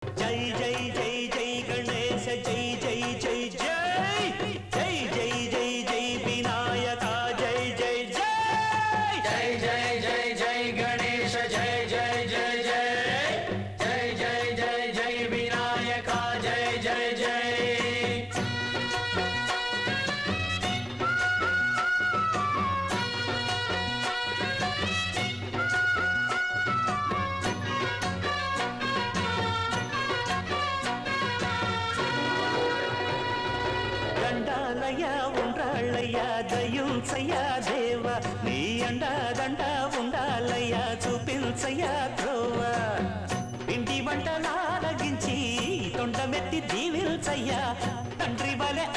జై జై జై జై గణేశ జై జై జై జై జై జై జై జై వినాయక జై జై జై జై జై జై జై గణేశ జై జై జై జై జై జై జై జై వినాయక జై జై జై దండాలయ్యా ఉండ్రాళ్ళయ్యా దయుంచయ్యా దేవ నీ అండా దండ ఉండాలయ్యా చూపించయ్యా త్రోవ ఇంటి వంటలారగించి తొండమెత్తి దీవిల్చయ్యా తండ్రి వలె